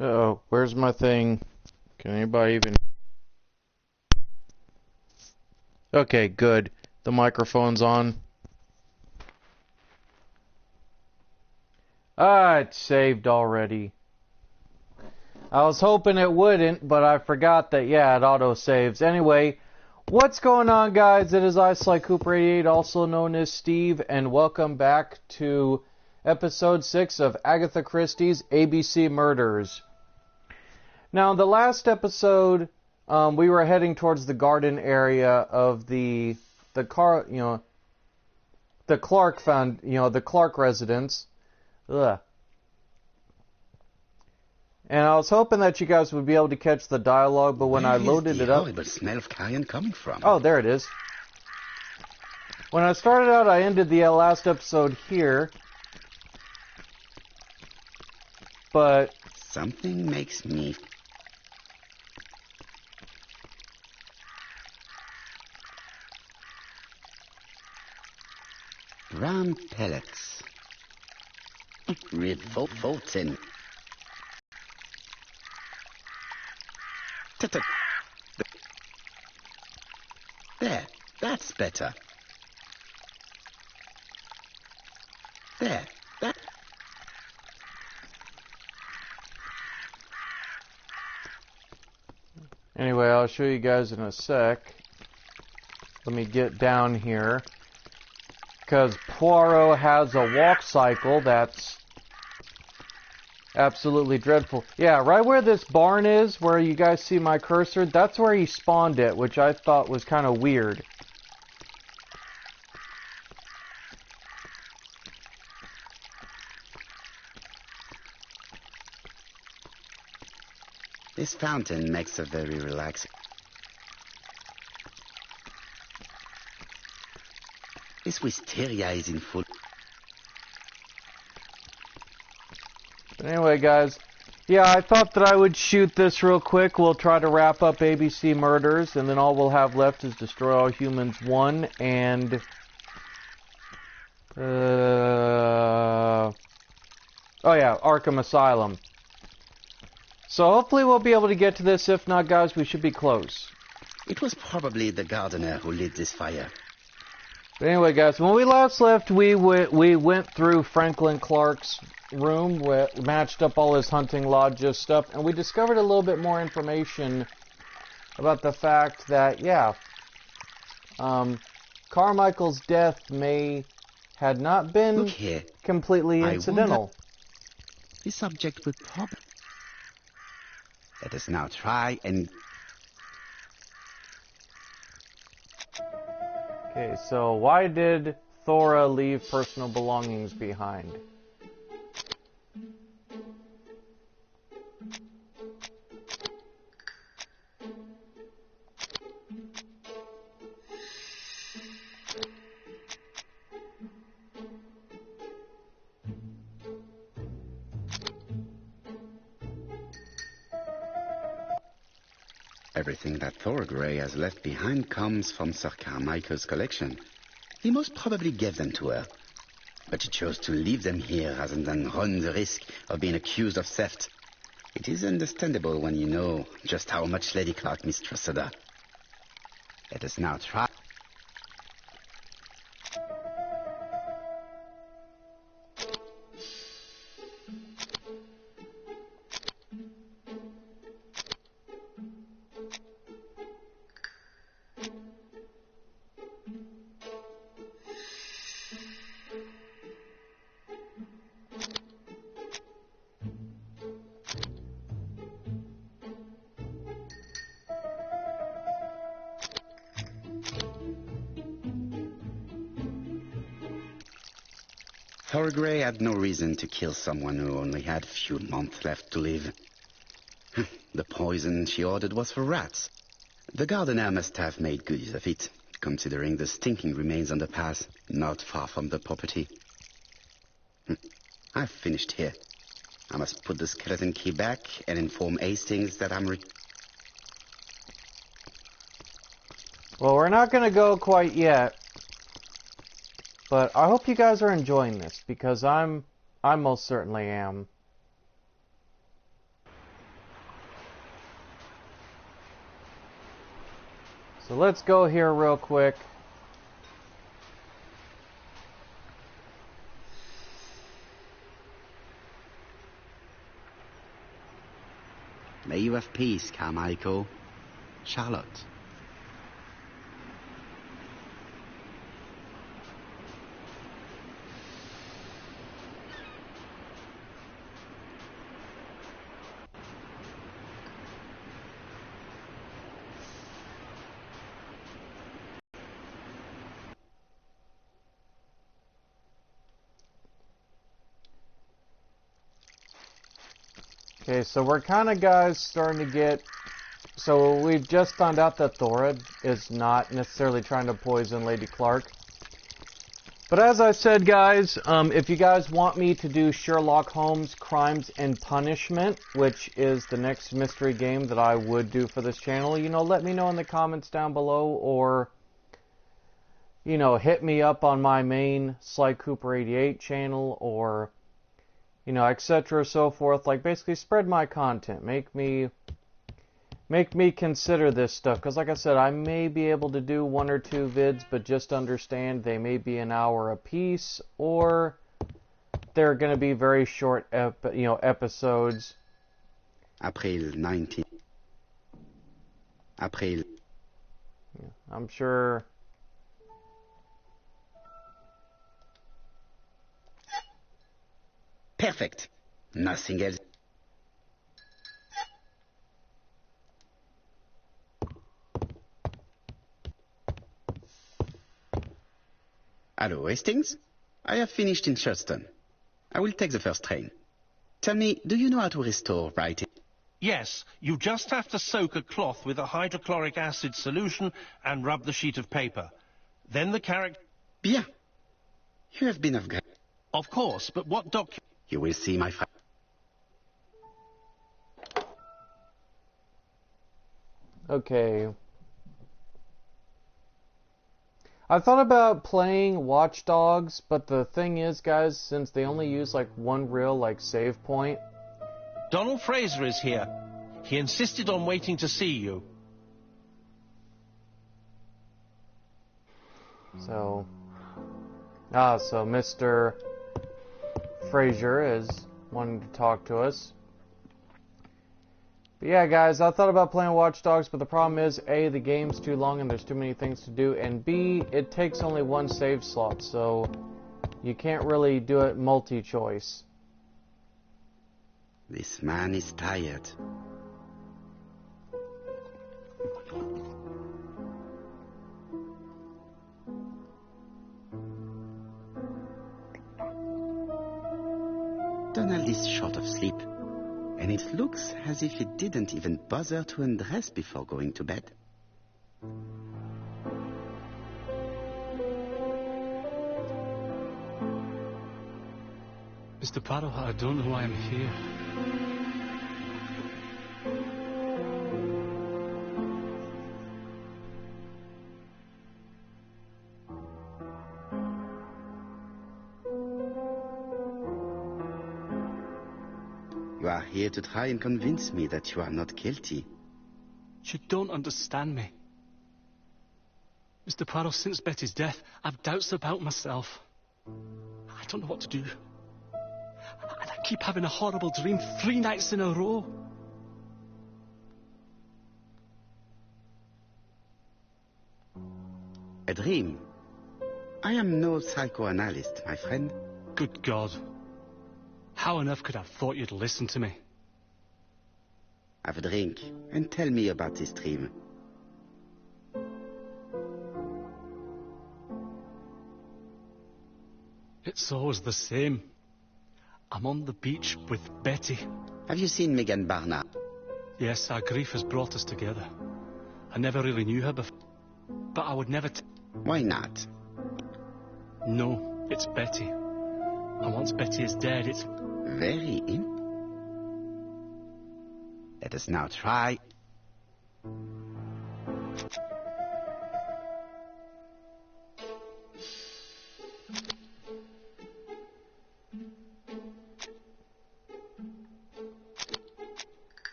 Uh-oh, where's my thing? Can anybody even... Okay, good. The microphone's on. Ah, it's saved already. I was hoping it wouldn't, but I forgot that, yeah, it auto-saves. Anyway, what's going on, guys? It is I, Sly Cooper 88, also known as Steve, and welcome back to episode 6 of Agatha Christie's ABC Murders. Now, the last episode, we were heading towards the garden area of the Clark residence. Ugh. And I was hoping that you guys would be able to catch the dialogue, but when I loaded it up... Where is the horrible smell of carrion coming from? Oh, there it is. When I started out, I ended the last episode here. But... Something makes me... Brown pellets. Revolting. There, that's better. There, that... Anyway, I'll show you guys in a sec. Let me get down here. Because Poirot has a walk cycle that's absolutely dreadful. Yeah, right where this barn is, where you guys see my cursor, that's where he spawned it, which I thought was kind of weird. This fountain makes a very relaxing... This wisteria is in full... But anyway, guys, yeah, I thought that I would shoot this real quick. We'll try to wrap up ABC Murders, and then all we'll have left is Destroy All Humans 1 and... oh yeah, Arkham Asylum. So hopefully we'll be able to get to this. If not, guys, we should be close. It was probably the gardener who lit this fire. But anyway, guys, when we last left, we went through Franklin Clark's room, matched up all his hunting lodge stuff, and we discovered a little bit more information about the fact that, yeah, Carmichael's death had not been completely incidental. The subject would probably... Let us now try and... Okay, so why did Thora leave personal belongings behind? Everything that Thorgray has left behind comes from Sir Carmichael's collection. He most probably gave them to her, but she chose to leave them here rather than run the risk of being accused of theft. It is understandable when you know just how much Lady Clark mistrusted her. Let us now try... Thorgray had no reason to kill someone who only had a few months left to live. The poison she ordered was for rats. The gardener must have made good use of it, considering the stinking remains on the path, not far from the property. I've finished here. I must put the skeleton key back and inform Hastings that I'm Well, we're not going to go quite yet. But I hope you guys are enjoying this, because I most certainly am. So let's go here real quick. May you have peace, Carmichael. Charlotte. Okay, so we're kind of, guys, starting to get... So we've just found out that Thorod is not necessarily trying to poison Lady Clark. But as I said, guys, if you guys want me to do Sherlock Holmes Crimes and Punishment, which is the next mystery game that I would do for this channel, you know, let me know in the comments down below, or, you know, hit me up on my main Sly Cooper 88 channel, or, you know, etc. so forth. Like, basically spread my content. Make me consider this stuff, because like I said, I may be able to do 1 or 2 vids, but just understand they may be an hour a piece, or they're going to be very short episodes. April 19. April. Yeah, I'm sure. Perfect. Nothing else. Hello, Hastings? I have finished in Shurston. I will take the first train. Tell me, do you know how to restore writing? Yes, you just have to soak a cloth with a hydrochloric acid solution and rub the sheet of paper. Then the character... Bien. You have been of great... Of course, but what document... You will see, my friend. Okay. I thought about playing Watch Dogs, but the thing is, guys, since they only use like one real save point. Donald Fraser is here. He insisted on waiting to see you. So Mr. Fraser is wanting to talk to us. But yeah, guys, I thought about playing Watch Dogs, but the problem is, A, the game's too long and there's too many things to do, and B, it takes only one save slot, so you can't really do it multi-choice. This man is tired. Donald is short of sleep, and it looks as if he didn't even bother to undress before going to bed. Mr. Poirot, I don't know why I'm here. You are here to try and convince me that you are not guilty. You don't understand me. Mr. Poirot, since Betty's death, I've doubts about myself. I don't know what to do. And I keep having a horrible dream 3 nights in a row. A dream? I am no psychoanalyst, my friend. Good God. How on earth could I have thought you'd listen to me? Have a drink and tell me about this dream. It's always the same. I'm on the beach with Betty. Have you seen Megan Barnard? Yes, our grief has brought us together. I never really knew her before, but I would never... Why not? No, it's Betty. And once Betty is dead, it's... Very in. Let us now try.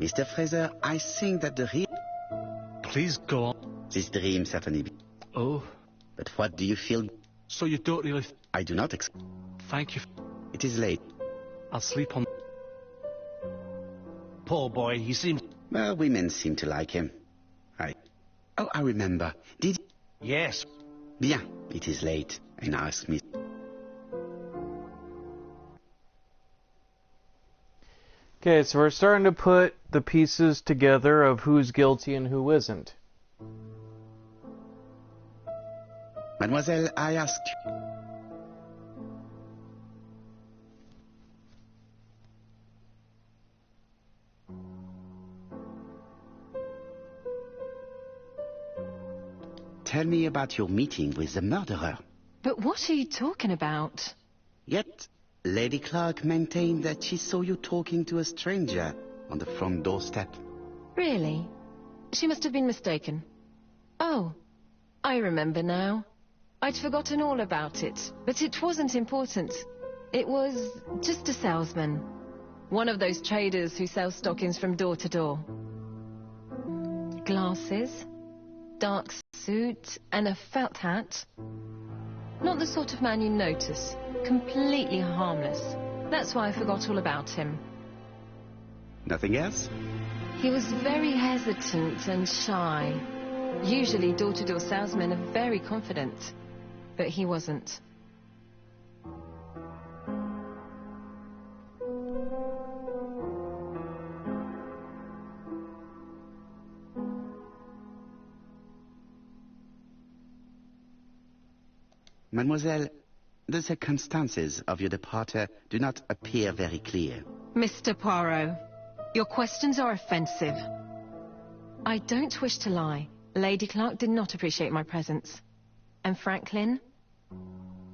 Mr. Fraser, I think that the real... Please go on. This dream certainly... Oh, But what do you feel? so you don't really... I do not Thank you. It is late. I'll sleep on... Poor boy, he seems... Well, women seem to like him. Oh, I remember. Did... Yes. Bien, it is late. And ask me... Okay, so we're starting to put the pieces together of who's guilty and who isn't. Mademoiselle, I asked you... Tell me about your meeting with the murderer. But what are you talking about? Yet, Lady Clark maintained that she saw you talking to a stranger on the front doorstep. Really? She must have been mistaken. Oh, I remember now. I'd forgotten all about it, but it wasn't important. It was just a salesman. One of those traders who sell stockings from door to door. Glasses, dark suit, and a felt hat. Not the sort of man you notice. Completely harmless. That's why I forgot all about him. Nothing else? He was very hesitant and shy. Usually door-to-door salesmen are very confident, but he wasn't. Mademoiselle, the circumstances of your departure do not appear very clear. Mr. Poirot, your questions are offensive. I don't wish to lie. Lady Clark did not appreciate my presence. And Franklin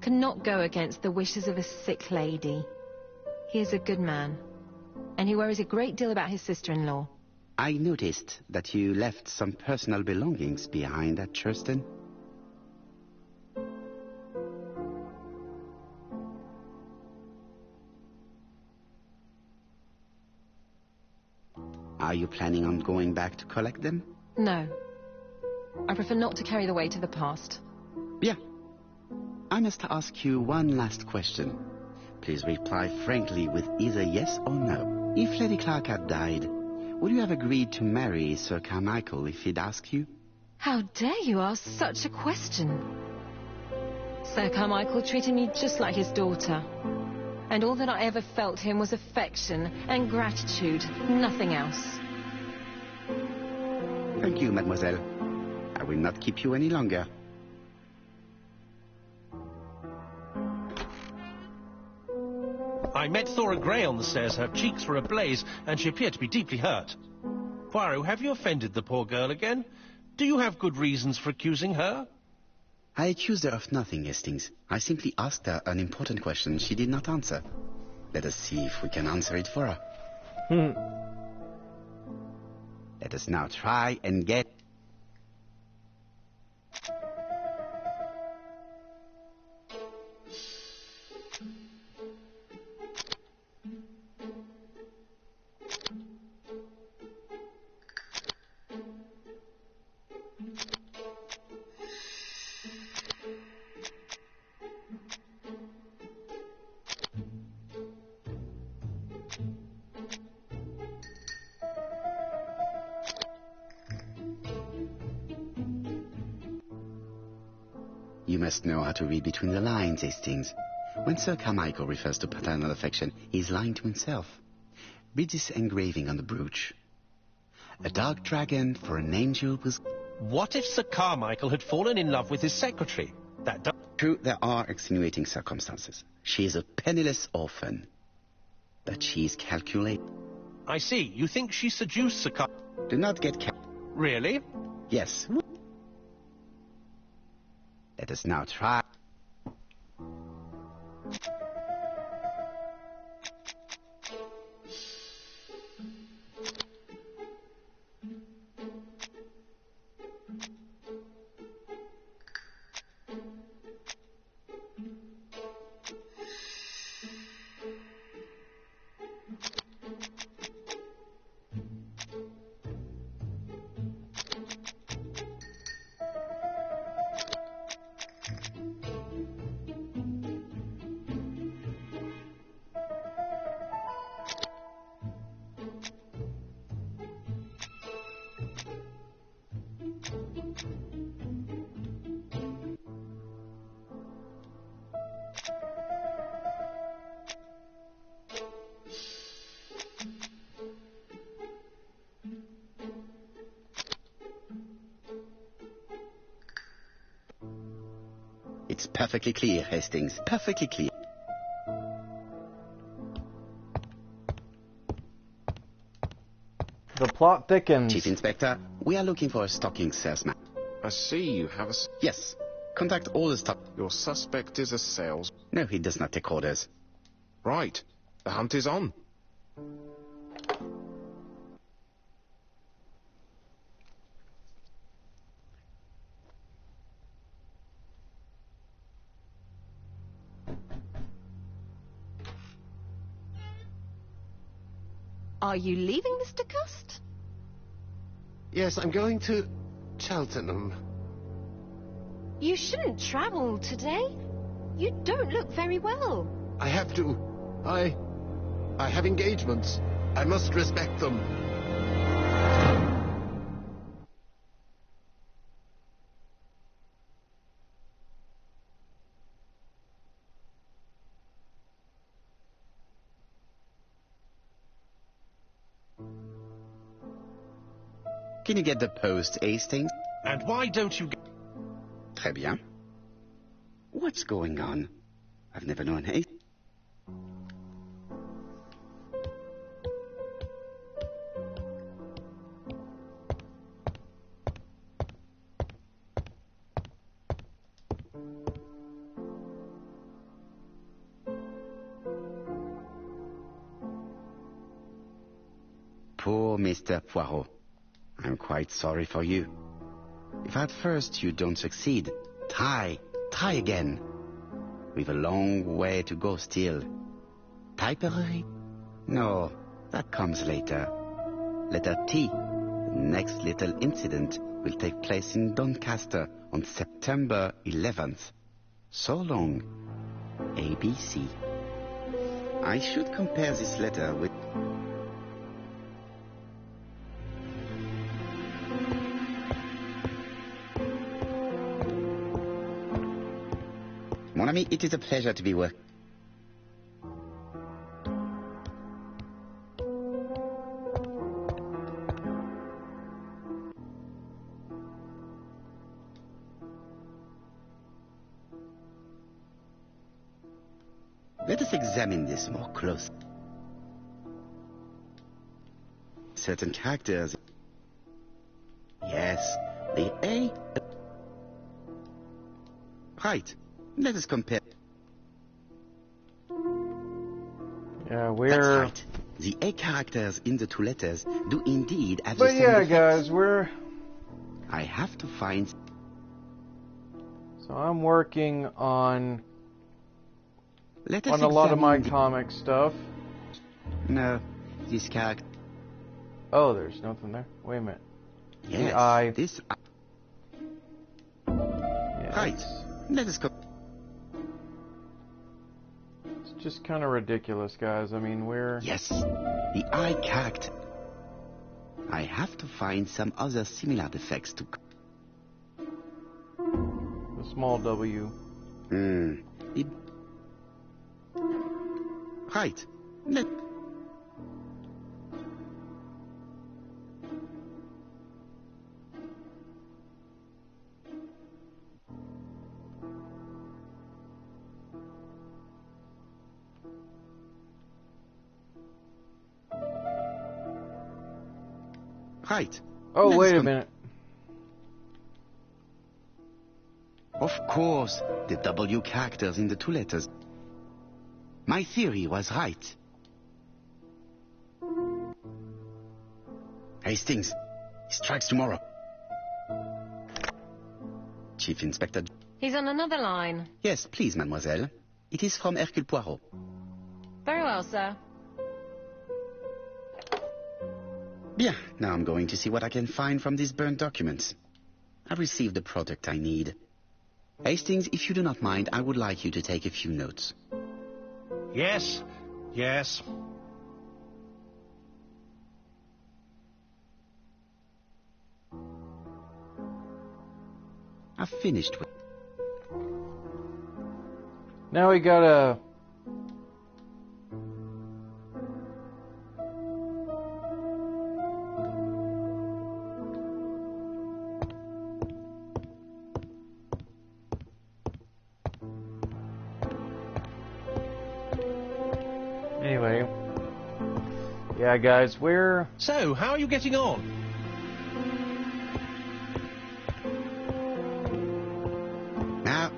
cannot go against the wishes of a sick lady. He is a good man, and he worries a great deal about his sister-in-law. I noticed that you left some personal belongings behind at Churston. Are you planning on going back to collect them? No. I prefer not to carry the weight of the past. Bien. I must ask you one last question. Please reply frankly with either yes or no. If Lady Clark had died, would you have agreed to marry Sir Carmichael if he'd asked you? How dare you ask such a question? Sir Carmichael treated me just like his daughter. And all that I ever felt him was affection and gratitude, nothing else. Thank you, mademoiselle. I will not keep you any longer. I met Thora Grey on the stairs. Her cheeks were ablaze, and she appeared to be deeply hurt. Poirot, have you offended the poor girl again? Do you have good reasons for accusing her? I accused her of nothing, Hastings. I simply asked her an important question she did not answer. Let us see if we can answer it for her. Let us now try and get... You must know how to read between the lines, Hastings. When Sir Carmichael refers to paternal affection, he is lying to himself. Read this engraving on the brooch. A dark dragon for an angel was... What if Sir Carmichael had fallen in love with his secretary? That does... True, there are extenuating circumstances. She is a penniless orphan. But she is calculated. I see. You think she seduced Sir Car... Do not get Really? Yes. Let us now try. Perfectly clear, Hastings. Perfectly clear. The plot thickens. Chief Inspector, we are looking for a stalking salesman. I see you have a... Yes. Contact all the stock... Your suspect is a sales... No, he does not take orders. Right. The hunt is on. Are you leaving, Mr. Cust? Yes, I'm going to Cheltenham. You shouldn't travel today. You don't look very well. I have to. I have engagements. I must respect them. Can you get the post, Hastings? And why don't you... Très bien. What's going on? I've never known Hastings. Poor Mr. Poirot. I'm quite sorry for you. If at first you don't succeed, try again. We've a long way to go still. Typery? No, that comes later. Letter T. The next little incident will take place in Doncaster on September 11th. So long, ABC. I should compare this letter with... Mon ami, it is a pleasure to be with... Let us examine this more closely. Certain characters... Yes, the A... Right. Let us compare. Yeah, we're... That's right. The A characters in the two letters do indeed have the But same yeah, effects. guys, we're... I have to find... So I'm working on Let us a lot of my examine the- comic stuff. No, this character... Oh, there's nothing there. Wait a minute. Yes, eye. this... Yeah, Right. Let us go... It's just kind of ridiculous, guys. I mean, we're... Yes, the I character. I have to find some other similar defects to... The small W. It... Right. Let... Right. Oh, Let's wait a com- minute. Of course, the W characters in the two letters. My theory was right. Hastings, he strikes tomorrow. Chief Inspector... He's on another line. Yes, please, mademoiselle. It is from Hercule Poirot. Very well, sir. Bien, now I'm going to see what I can find from these burnt documents. I've received the product I need. Hastings, if you do not mind, I would like you to take a few notes. Yes, yes. I've finished with... Now we gotta... Yeah, guys, we're... So, how are you getting on? Now,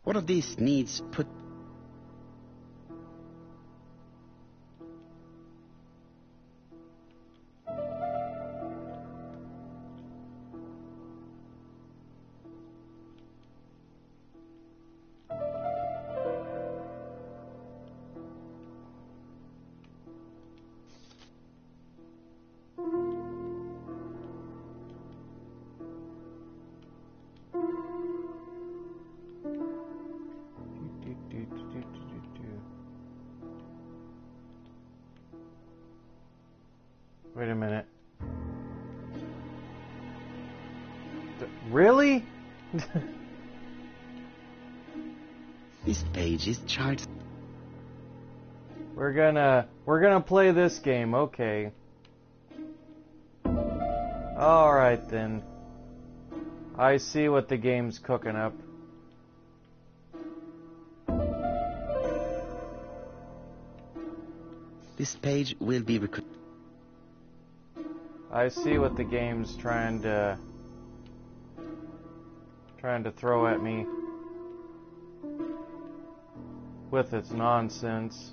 one of these needs put... Wait a minute. Really? This page is charged. We're gonna play this game, okay. Alright then. I see what the game's cooking up. This page will be I see what the game's trying to throw at me with its nonsense.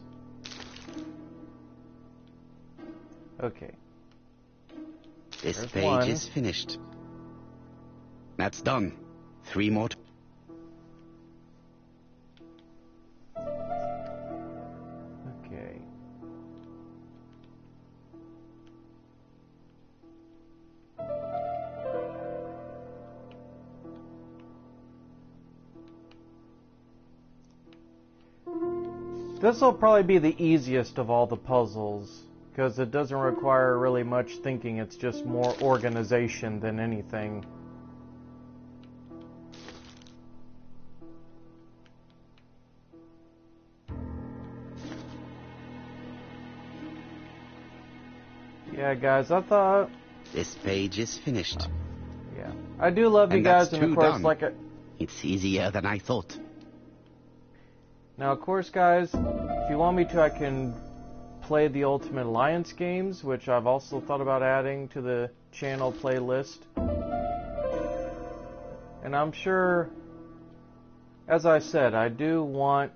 Okay. This There's page one. is finished. That's done. 3 more. Okay. This will probably be the easiest of all the puzzles, because it doesn't require really much thinking, it's just more organization than anything. Yeah, guys, I thought... This page is finished. Yeah. I do love you And guys, that's and of two course, done. like... It's easier than I thought. Now, of course, guys, if you want me to, I can play the Ultimate Alliance games, which I've also thought about adding to the channel playlist. And I'm sure, as I said, I do want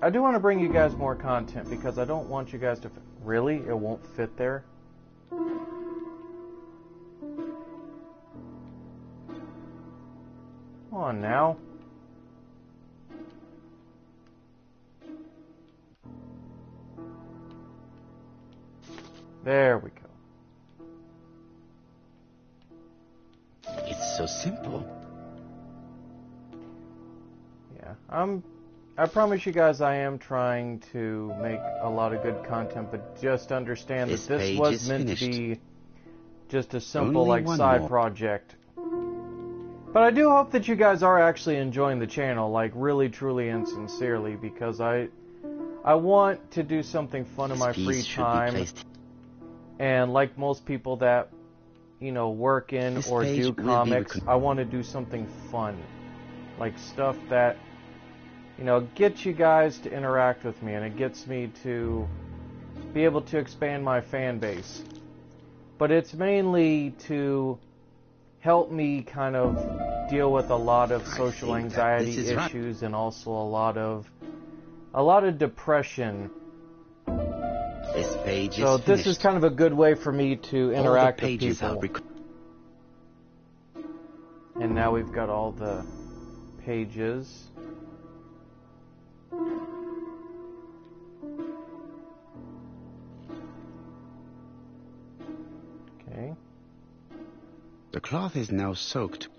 to bring you guys more content, because I don't want you guys to... Really? It won't fit there? Come on now. There we go. It's so simple. Yeah, I promise you guys I am trying to make a lot of good content, but just understand that This this page was is meant to finished. be just a simple, Only like, one side more. project. But I do hope that you guys are actually enjoying the channel, like, really, truly, and sincerely, because I want to do something fun in This my piece free should be time. placed. And like most people that, you know, work in This or page do will be comics, I want to do something fun. Like stuff that, you know, gets you guys to interact with me, and it gets me to be able to expand my fan base. But it's mainly to help me kind of deal with a lot of social think that anxiety this is right. issues, and also a lot of depression. This page So is this finished. is kind of a good way for me to interact all the with pages people. are And now we've got all the pages. Okay. The cloth is now soaked.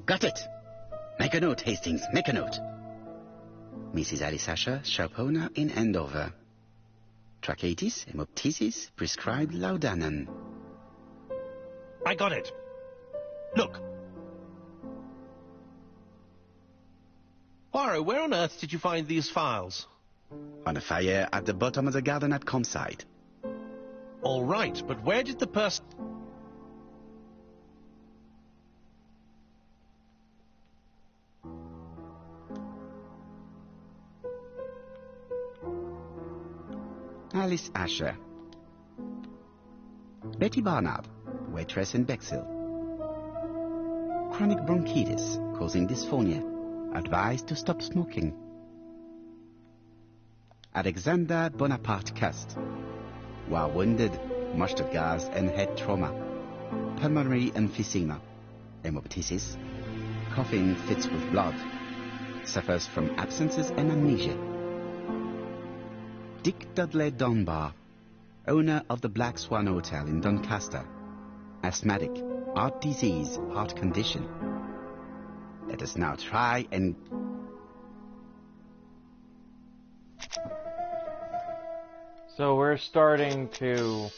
Got it! Make a note, Hastings, make a note. Mrs. Alisasha, Sharpona in Andover. Tracheitis, hemoptysis, prescribed laudanum. I got it. Look. Poirot, where on earth did you find these files? On a fire at the bottom of the garden at campsite. All right, but where did the person... Alice Asher. Betty Barnard, waitress in Bexhill. Chronic bronchitis causing dysphonia. Advised to stop smoking. Alexander Bonaparte Cust. While wounded, mustard gas and head trauma. Pulmonary emphysema. Hemoptysis. Coughing fits with blood. Suffers from absences and amnesia. Dick Dudley Dunbar, owner of the Black Swan Hotel in Doncaster. Asthmatic, heart disease, heart condition. Let us now try and... So we're starting to...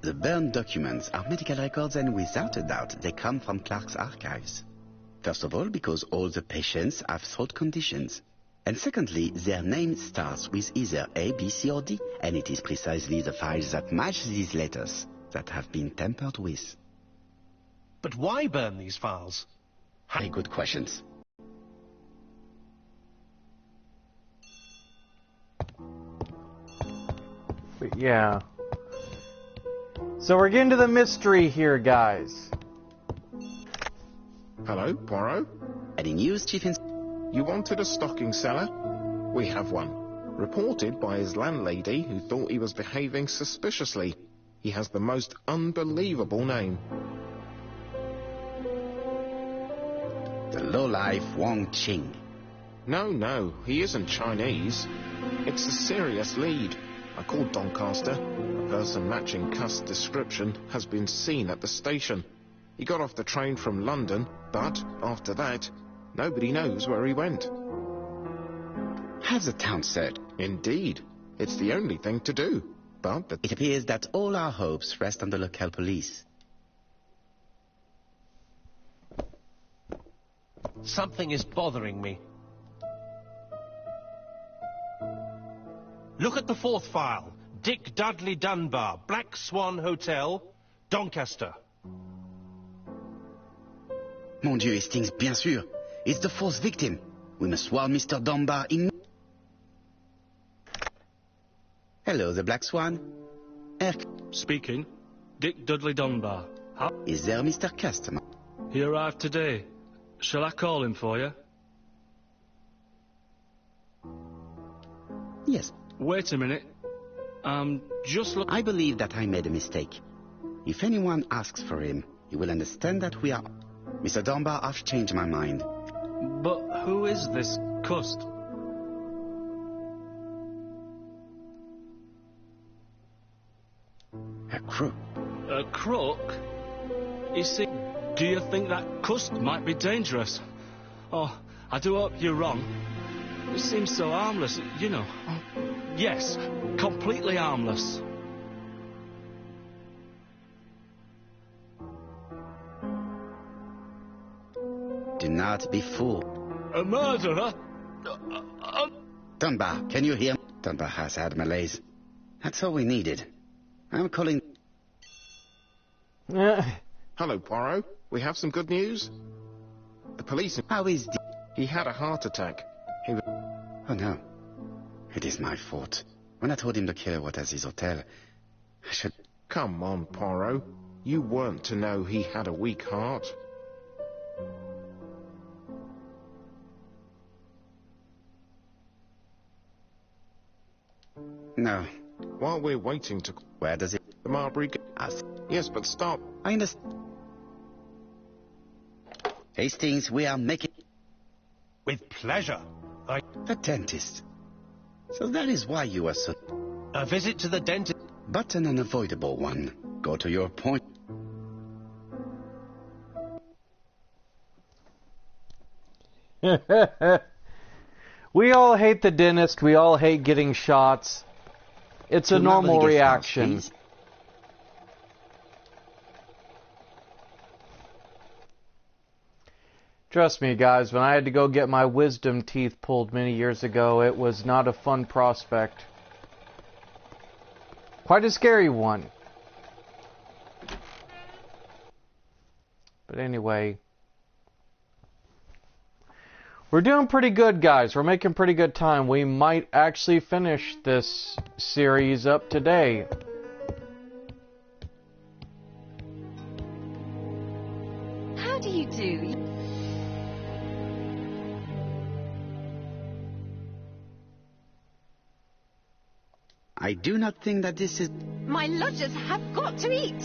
The burned documents are medical records, and without a doubt they come from Clark's archives. First of all, because all the patients have throat conditions. And secondly, their name starts with either A, B, C, or D, and it is precisely the files that match these letters that have been tampered with. But why burn these files? Very good questions. But yeah. So we're getting to the mystery here, guys. Hello, Poirot? Any news, Chief You wanted a stocking seller? We have one. Reported by his landlady, who thought he was behaving suspiciously. He has the most unbelievable name. The lowlife Wang Qing. No, he isn't Chinese. It's a serious lead. I called Doncaster. A person matching Cust's description has been seen at the station. He got off the train from London, but after that, nobody knows where he went. Have the town searched. Indeed. It's the only thing to do. But It appears that all our hopes rest on the local police. Something is bothering me. Look at the fourth file. Dick Dudley Dunbar, Black Swan Hotel, Doncaster. Mon Dieu, Hastings, bien sûr. It's the fourth victim. We must warn Mr. Dunbar in... Hello, the Black Swan. Speaking. Dick Dudley Dunbar. Is there Mr. Customer? He arrived today. Shall I call him for you? Yes. Wait a minute. Just look... I believe that I made a mistake. If anyone asks for him, he will understand that we are... Mr. Dunbar, I've changed my mind. But who is this Cust? A crook. A crook? You see, do you think that Cust might be dangerous? Oh, I do hope you're wrong. He seems so harmless, you know. Yes, completely harmless. Do not be fooled. A murderer? Dunbar, can you hear me? Dunbar has had malaise. That's all we needed. I'm calling... hello, Poirot. We have some good news. The police... How is... He had a heart attack. He was... Oh, no. It is my fault. When I told him the killer was at his hotel, I should... Come on, Poirot. You weren't to know he had a weak heart. No. While we're waiting to... Where does it... The Marbury... Ask. Yes, but stop. I understand. Hastings, we are making... With pleasure. The dentist. So that is why you are so... A visit to the dentist. But an unavoidable one. Go to your point. We all hate the dentist. We all hate getting shots. It's a normal reaction. Trust me, guys, when I had to go get my wisdom teeth pulled many years ago, it was not a fun prospect. Quite a scary one. But anyway, we're doing pretty good, guys. We're making pretty good time. We might actually finish this series up today. How do you do? I do not think that this is... My lodgers have got to eat.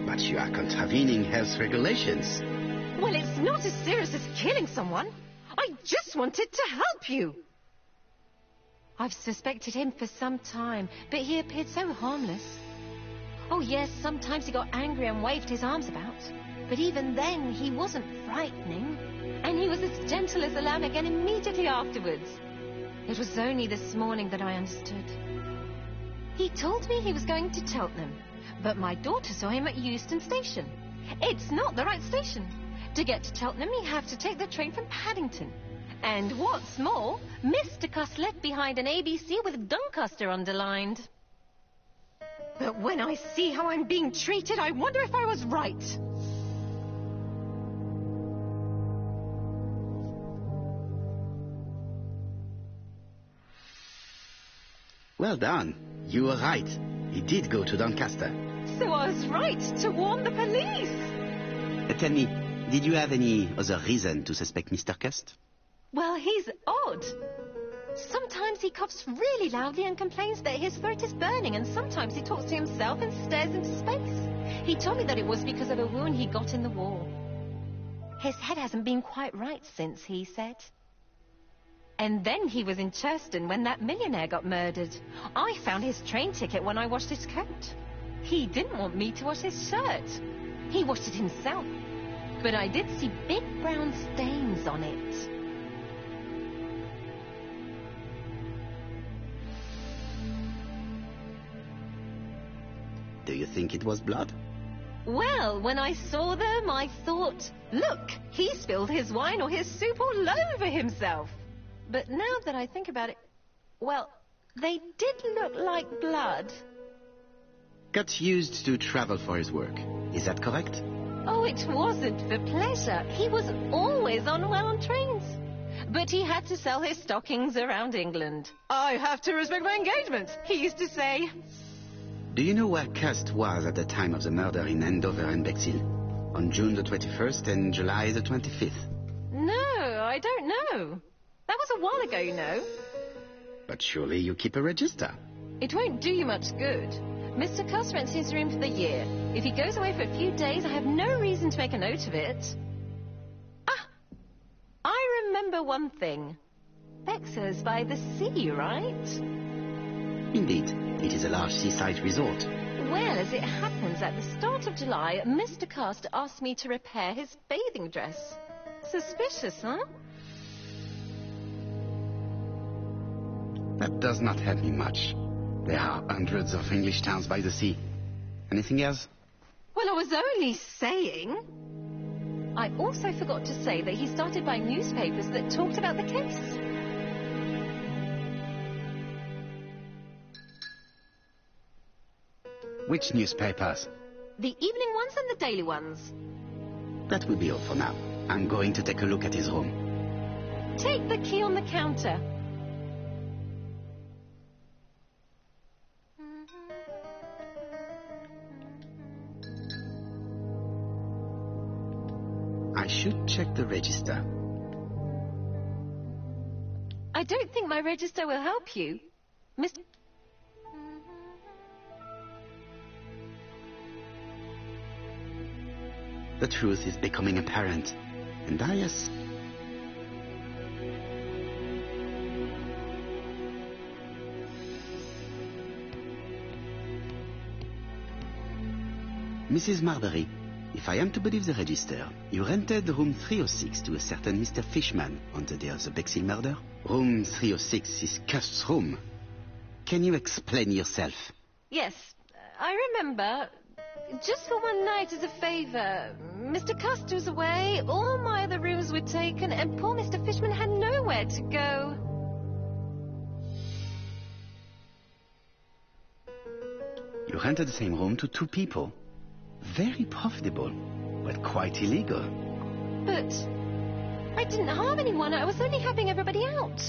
But you are contravening health regulations. Well, it's not as serious as killing someone. I just wanted to help you. I've suspected him for some time, but he appeared so harmless. Oh yes, sometimes he got angry and waved his arms about. But even then, he wasn't frightening. And he was as gentle as a lamb again immediately afterwards. It was only this morning that I understood. He told me he was going to Cheltenham, but my daughter saw him at Euston Station. It's not the right station. To get to Cheltenham, you have to take the train from Paddington. And what's more, Mr. Cuss left behind an ABC with Doncaster underlined. But when I see how I'm being treated, I wonder if I was right. Well done. You were right. He did go to Doncaster. So I was right to warn the police. Tell me, did you have any other reason to suspect Mr. Cust? Well, he's odd. Sometimes he coughs really loudly and complains that his throat is burning, and sometimes he talks to himself and stares into space. He told me that it was because of a wound he got in the war. His head hasn't been quite right since, he said. And then he was in Churston when that millionaire got murdered. I found his train ticket when I washed his coat. He didn't want me to wash his shirt. He washed it himself. But I did see big brown stains on it. Do you think it was blood? Well, when I saw them, I thought, look, he spilled his wine or his soup all over himself. But now that I think about it, well, they did look like blood. Got used to travel for his work. Is that correct? Oh, it wasn't for pleasure. He was always on well-on trains. But he had to sell his stockings around England. I have to respect my engagements, he used to say. Do you know where Cust was at the time of the murder in Andover and Bexhill? On June the 21st and July the 25th? No, I don't know. That was a while ago, you know. But surely you keep a register. It won't do you much good. Mr. Cuss rents his room for the year. If he goes away for a few days, I have no reason to make a note of it. Ah! I remember one thing. Bexhill's by the sea, right? Indeed. It is a large seaside resort. Well, as it happens, at the start of July, Mr. Cust asked me to repair his bathing dress. Suspicious, huh? That does not help me much. There are hundreds of English towns by the sea. Anything else? Well, I was only saying. I also forgot to say that he started buying newspapers that talked about the case. Which newspapers? The evening ones and the daily ones. That will be all for now. I'm going to take a look at his room. Take the key on the counter. I should check the register. I don't think my register will help you. Mr. The truth is becoming apparent, and Darius... Mrs. Marbury, if I am to believe the register, you rented room 306 to a certain Mr. Fishman on the day of the Bexhill murder. Room 306 is Cust's room. Can you explain yourself? Yes, I remember. Just for one night as a favor. Mr. Custer's away, all my other rooms were taken, and poor Mr. Fishman had nowhere to go. You rented the same room to two people. Very profitable, but quite illegal. But I didn't harm anyone. I was only helping everybody out.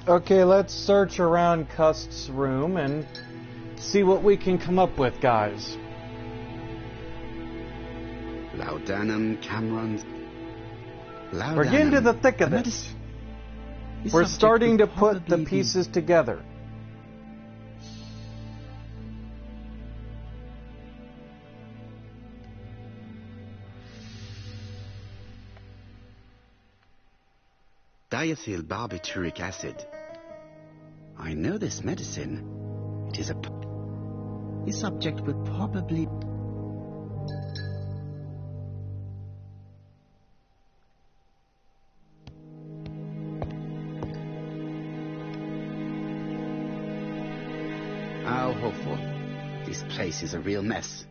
Okay, let's search around Cust's room and see what we can come up with, guys. Laudanum, Cameron. We're getting to the thick of this. We're starting to put the pieces together. Diethyl barbituric acid. I know this medicine. It is the subject would probably... How hopeful. This place is a real mess.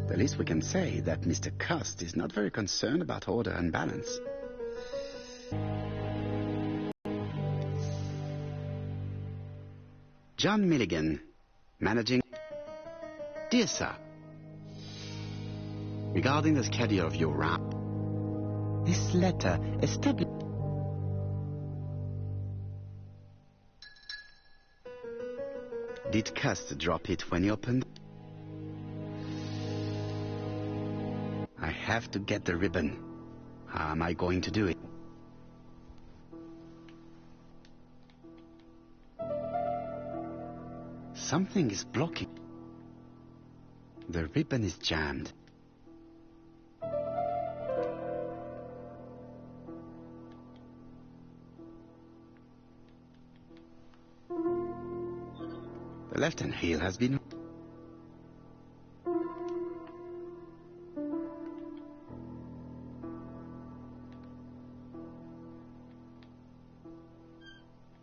The least we can say that Mr. Cust is not very concerned about order and balance. John Milligan, managing... Dear Sir, regarding the schedule of your route, this letter established... Did Cust drop it when he opened? I have to get the ribbon. How am I going to do it? Something is blocking. The ribbon is jammed. The left-hand heel has been...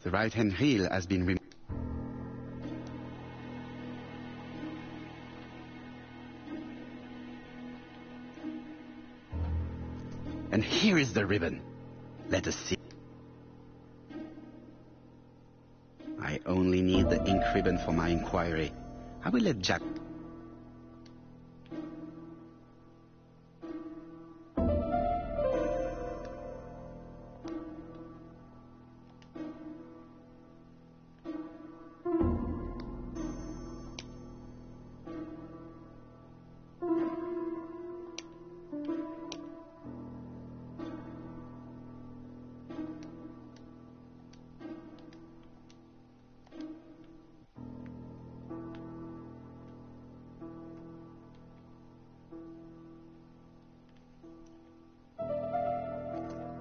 The right-hand heel has been removed. And here is the ribbon. Let us see. I only need the ink ribbon for my inquiry. I will let Jack...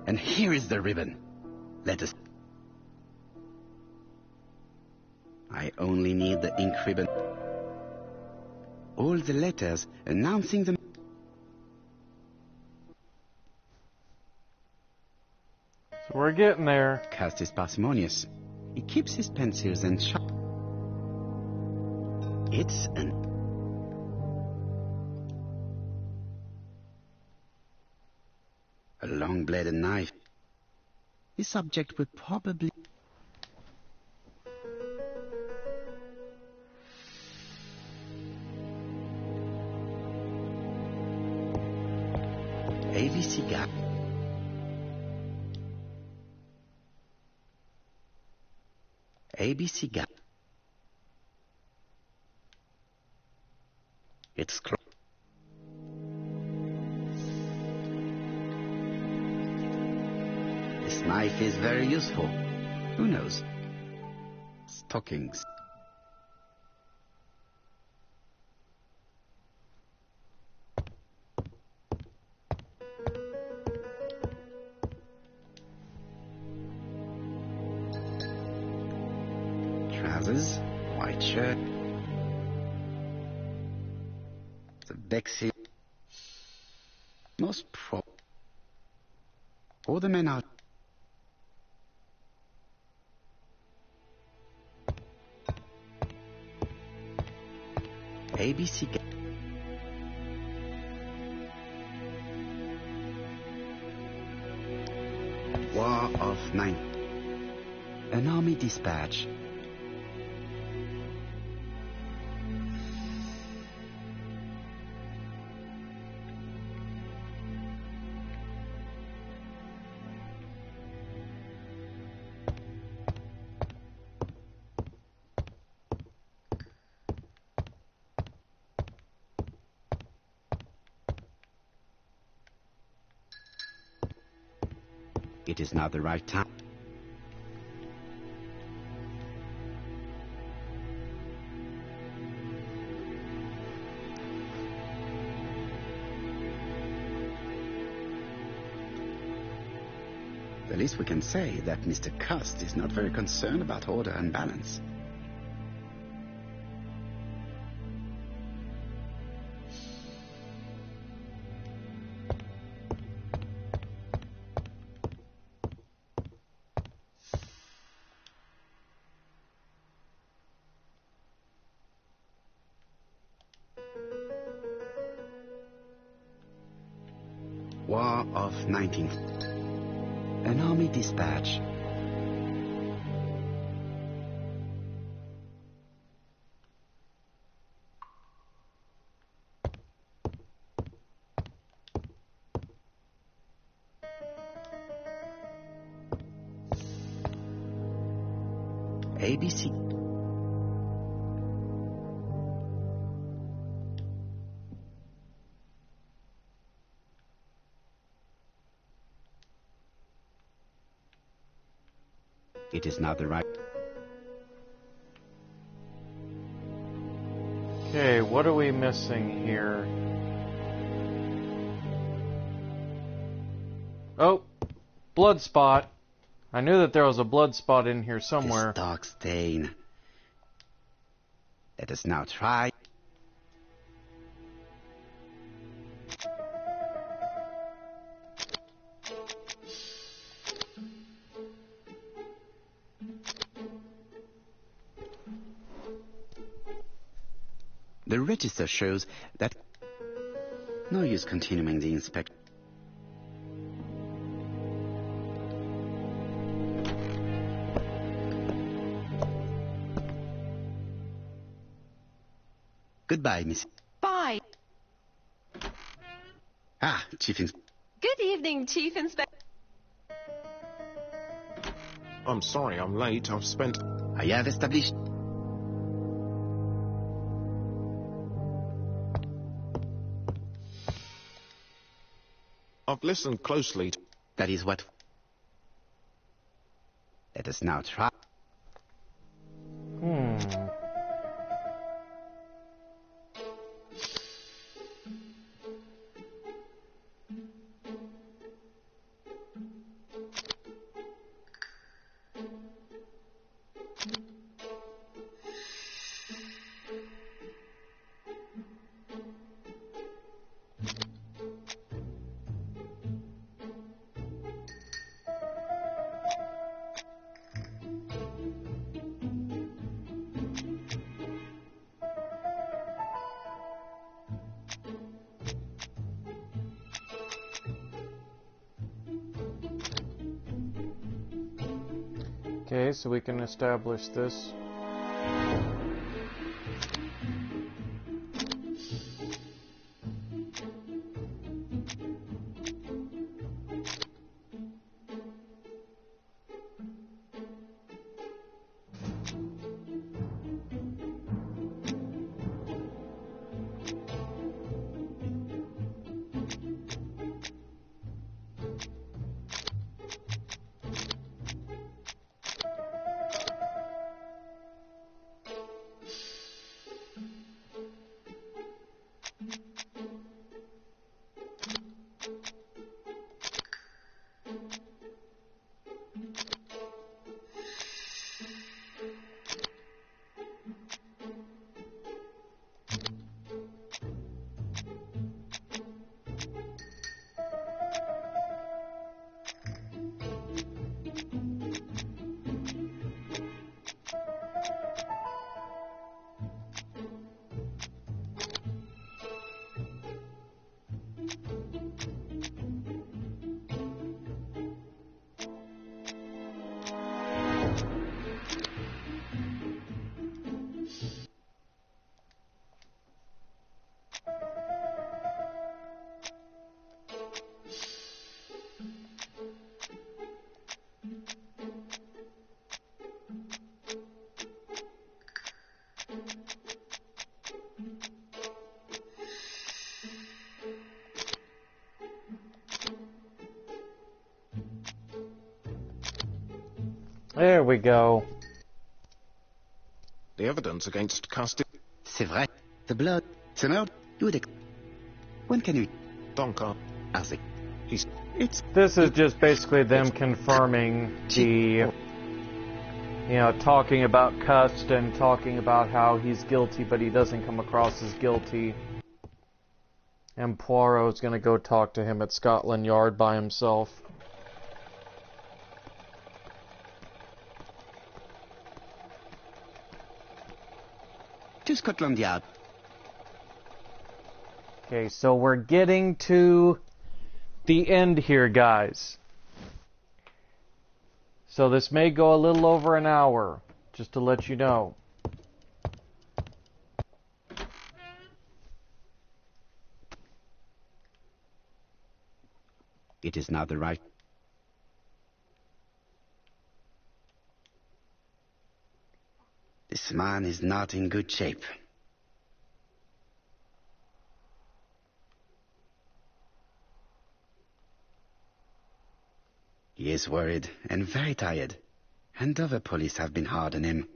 And here is the ribbon. Let us... I only need the ink ribbon. All the letters announcing them. So we're getting there. Cust is parsimonious. He keeps his pencils and It's a long-bladed knife. The subject would probably... ABC gap. ABC gap. It's close. This knife is very useful. Who knows? Stockings. shirt. The Bexy. Most pro. All the men out. ABC. War of Nine. An army dispatch. It is now the right time. The least we can say that Mr. Cust is not very concerned about order and balance. War of 19. An army dispatch. ABC. It is now the right... Okay, what are we missing here? Oh, blood spot. I knew that there was a blood spot in here somewhere. This dark stain. Let us now try. The register shows that... No use continuing the inspection. Goodbye, Miss. Bye. Ah, Chief Inspector. Good evening, Chief Inspector. I'm sorry I'm late. I've spent... I have established... I've listened closely. That is what... Let us now try... Okay, so we can establish this. There we go. The evidence against Cust... C'est vrai. The blood. C'est merde. You would... When can you... Doncaster. As it... He's... It's... This is just basically them confirming the, talking about Cust and talking about how he's guilty, but he doesn't come across as guilty. And Poirot's gonna go talk to him at Scotland Yard by himself. To Scotland Yard. Okay, so we're getting to the end here, guys. So this may go a little over an hour, just to let you know. It is now the right... This man is not in good shape. He is worried and very tired, and other police have been hard on him.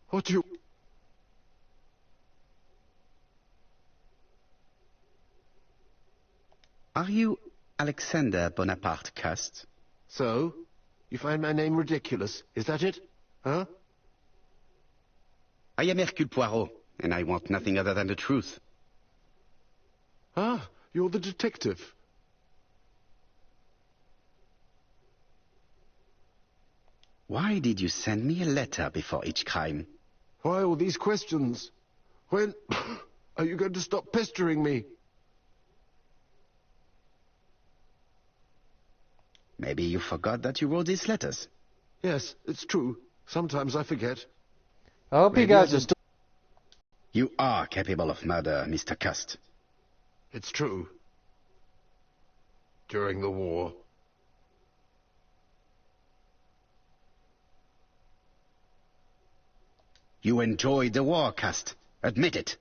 What do you... Are you Alexander Bonaparte Cust? So? You find my name ridiculous, is that it? Huh? I am Hercule Poirot, and I want nothing other than the truth. Ah, you're the detective. Why did you send me a letter before each crime? Why all these questions? When are you going to stop pestering me? Maybe you forgot that you wrote these letters. Yes, it's true. Sometimes I forget. I hope you Maybe I guys are didn't- still... You are capable of murder, Mr. Cust. It's true. During the war. You enjoyed the war, Cust. Admit it.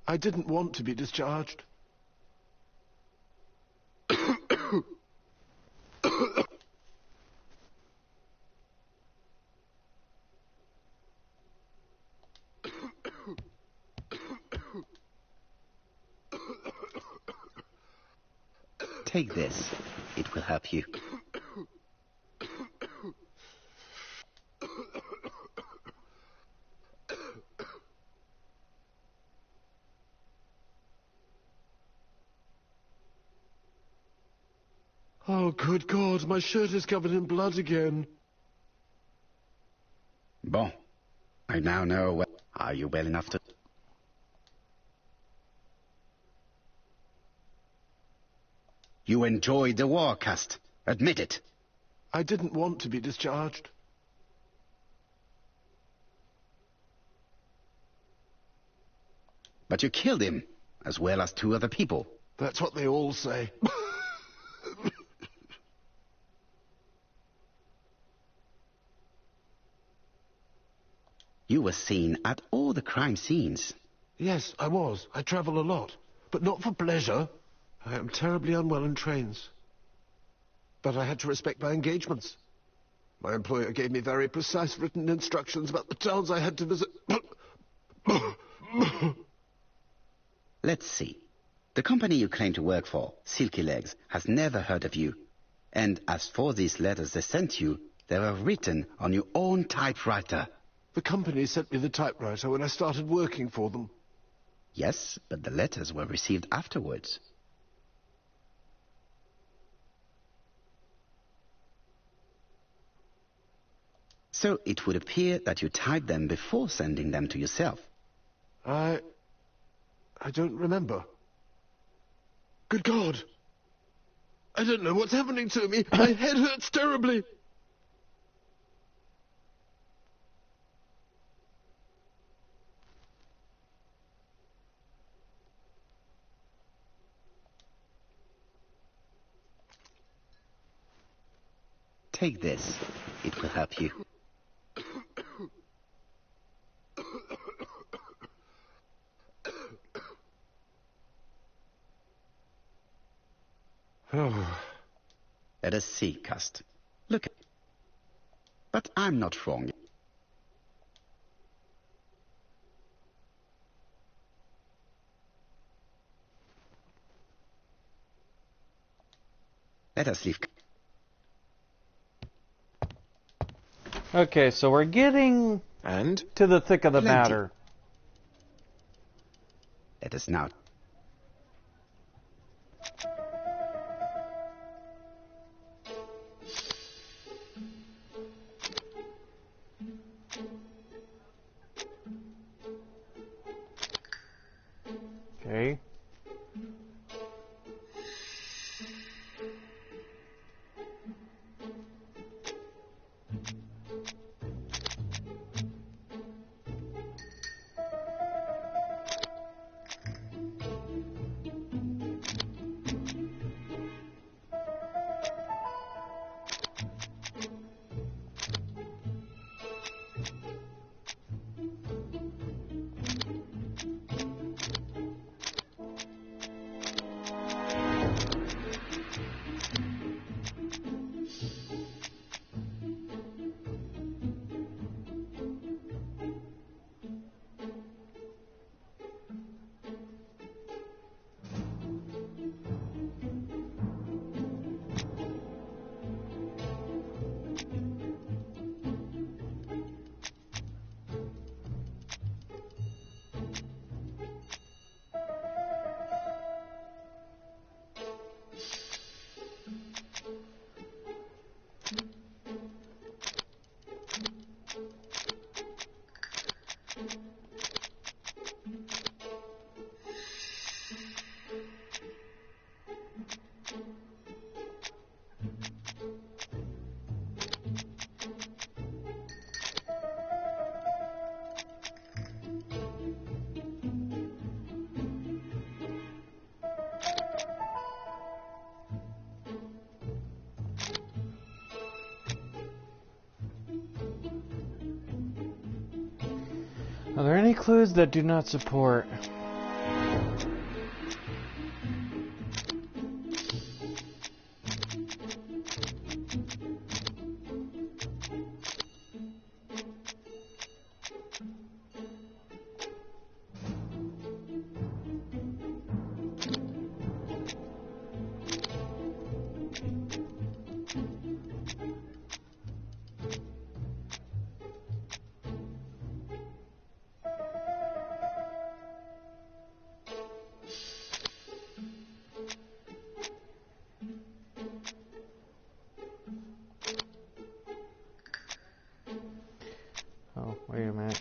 I didn't want to be discharged. Take this. It will help you. Oh, good God, my shirt is covered in blood again. Bon. I now know well. Are you well enough to... You enjoyed the war, Cust. Admit it. I didn't want to be discharged. But you killed him, as well as 2 other people. That's what they all say. You were seen at all the crime scenes. Yes, I was. I travel a lot. But not for pleasure. I am terribly unwell in trains. But I had to respect my engagements. My employer gave me very precise written instructions about the towns I had to visit. Let's see. The company you claim to work for, Silky Legs, has never heard of you. And as for these letters they sent you, they were written on your own typewriter. The company sent me the typewriter when I started working for them. Yes, but the letters were received afterwards. So it would appear that you typed them before sending them to yourself. I don't remember. Good God! I don't know what's happening to me. My head hurts terribly. Take this. It will help you. Oh. Let us see, Cust. Look. But I'm not wrong. Let us leave. Okay, so we're getting And? to the thick of the Plenty. matter. Let us now. Okay. Are there any clues that do not support? Oh, wait a minute.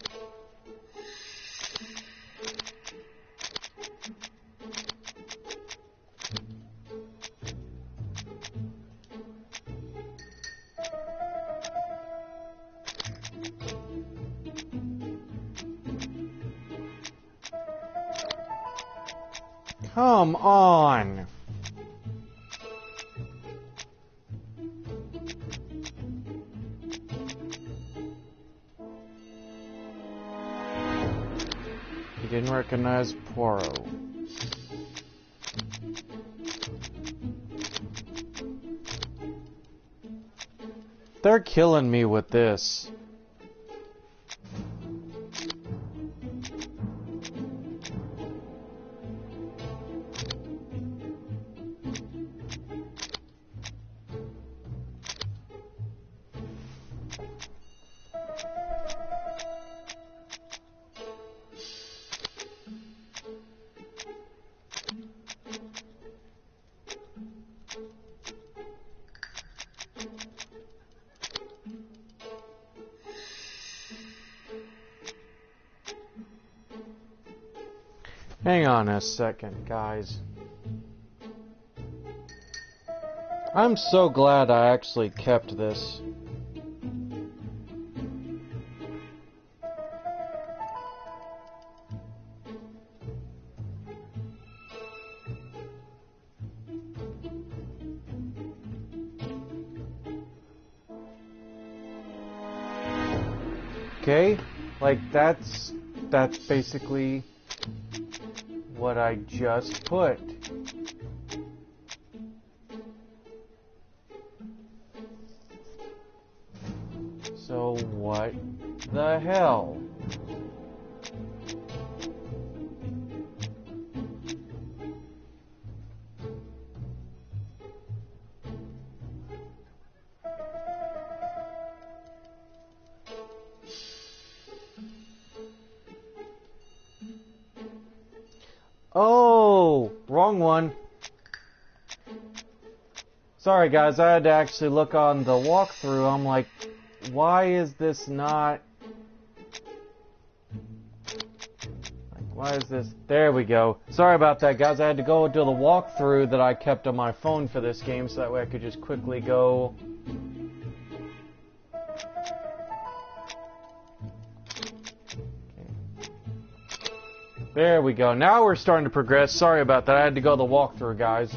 Come on! He didn't recognize Poirot. They're killing me with this. Hang on a second, guys. I'm so glad I actually kept this. Okay, like that's basically what I just put. So what the hell? Oh, wrong one. Sorry guys, I had to actually look on the walkthrough. I'm like, why is this not... Why is this... There we go. Sorry about that guys, I had to go to the walkthrough that I kept on my phone for this game so that way I could just quickly go... There we go. Now we're starting to progress. Sorry about that. I had to go to the walkthrough, guys.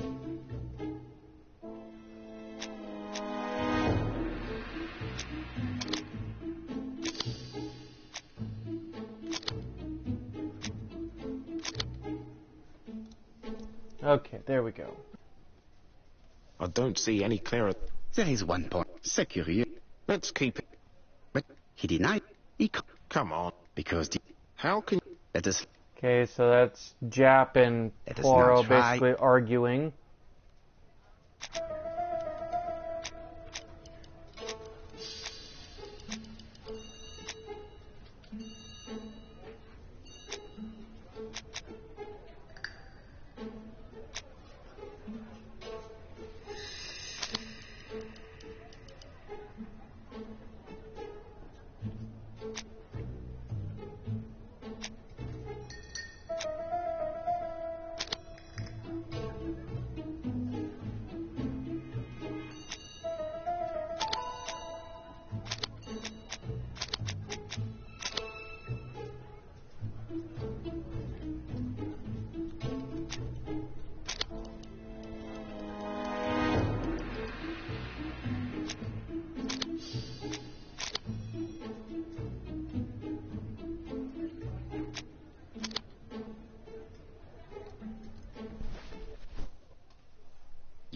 Okay, there we go. I don't see any clearer. There is one point. C'est curieux. Let's keep it. But he denied. Come on. Because How can... let us... Okay, so that's Jap and Let us Poirot now try. basically arguing.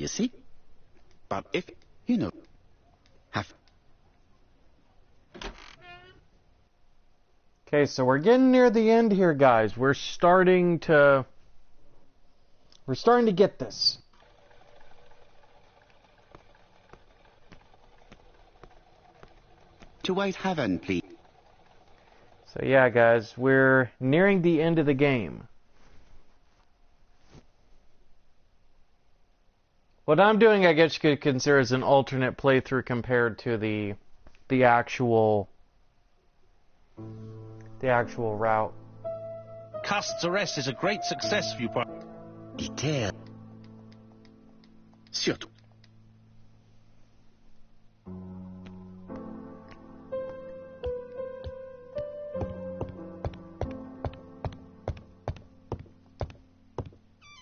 You see? But if... You know. Have... Okay, so we're getting near the end here, guys. We're starting to get this. To Whitehaven, please. So yeah, guys, we're nearing the end of the game. What I'm doing, I guess you could consider as an alternate playthrough compared to the actual route. Cust's arrest is a great success for you, Poirot. Detail. Surtout.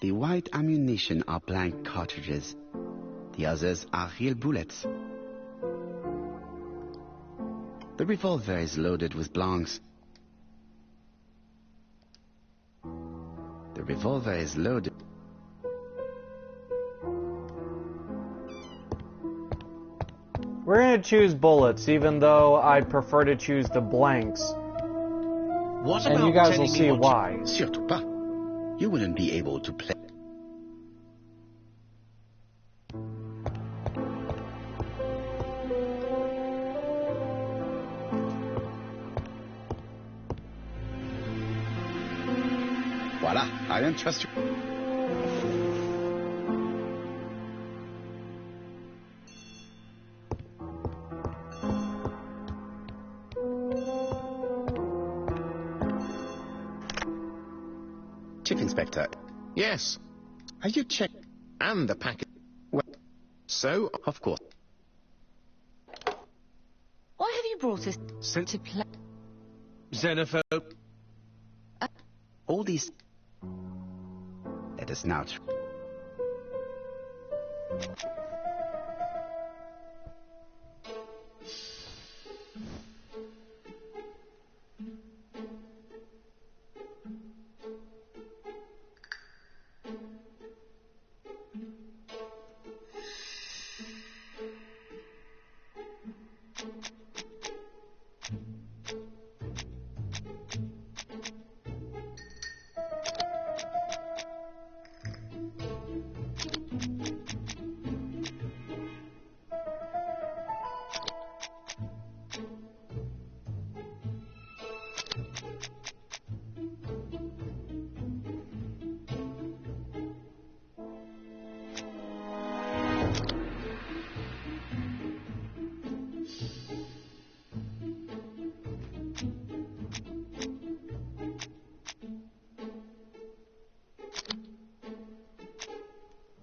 The white ammunition are blank cartridges. The others are real bullets. The revolver is loaded with blancs. The revolver is loaded. We're going to choose bullets, even though I prefer to choose the blanks. What And about you guys telling will me see what why. Surtout pas. You wouldn't be able to play. Voila, I don't trust you. Chief Inspector, Yes. have you checked? And the packet... Well, So... of course. Why have you brought us Sin- to play? Xenophobe? All these... Let us now...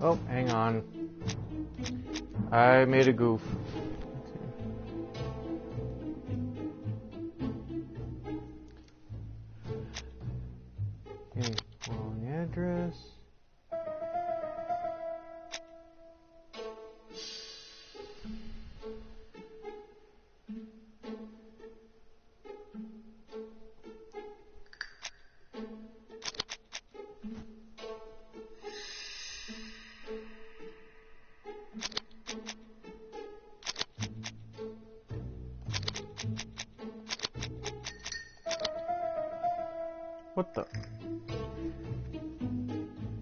Oh, hang on. I made a goof. Okay, wrong address. What the?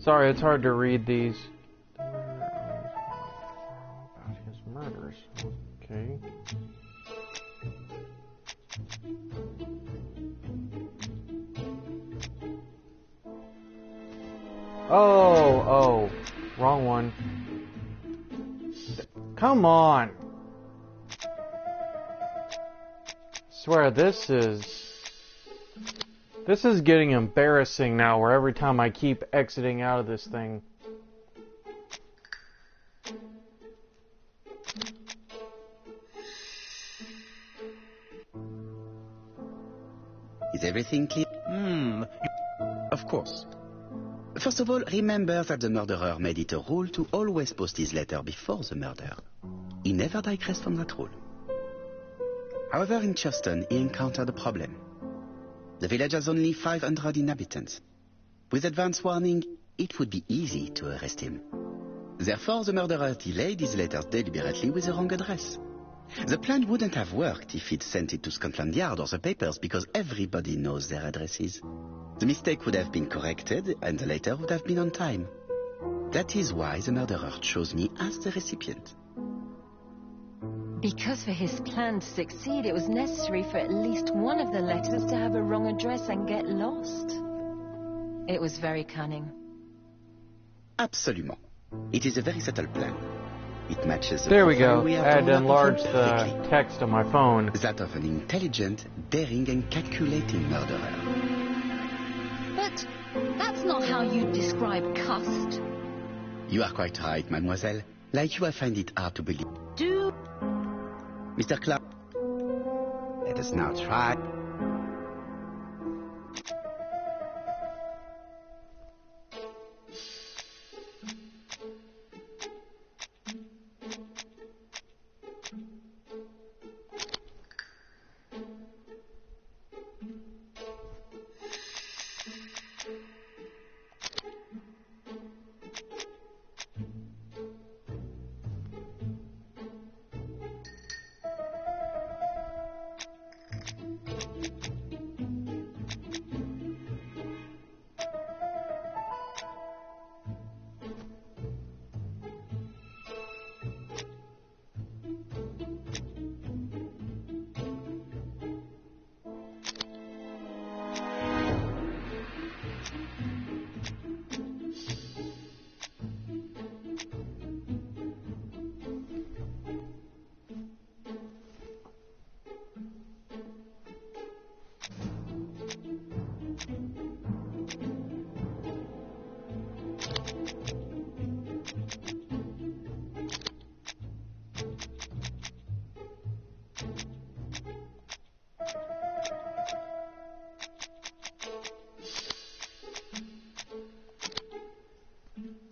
Sorry, it's hard to read these. About his murders. Okay. Oh, wrong one. Come on. Swear this is getting embarrassing now, where every time I keep exiting out of this thing. Is everything clear? Of course. First of all, remember that the murderer made it a rule to always post his letter before the murder. He never digressed from that rule. However, in Churston, he encountered a problem. The village has only 500 inhabitants. With advance warning, it would be easy to arrest him. Therefore, the murderer delayed his letters deliberately with the wrong address. The plan wouldn't have worked if he'd sent it to Scotland Yard or the papers, because everybody knows their addresses. The mistake would have been corrected, and the letter would have been on time. That is why the murderer chose me as the recipient. Because for his plan to succeed, it was necessary for at least one of the letters to have a wrong address and get lost. It was very cunning. Absolument. It is a very subtle plan. It matches the There we profile go. we have I had to drawn up of enlarge him the perfectly. text on my phone. That of an intelligent, daring and calculating murderer. But that's not how you describe Cust. You are quite right, mademoiselle. Like you, I find it hard to believe. Do... Mr. Clark, let us now try.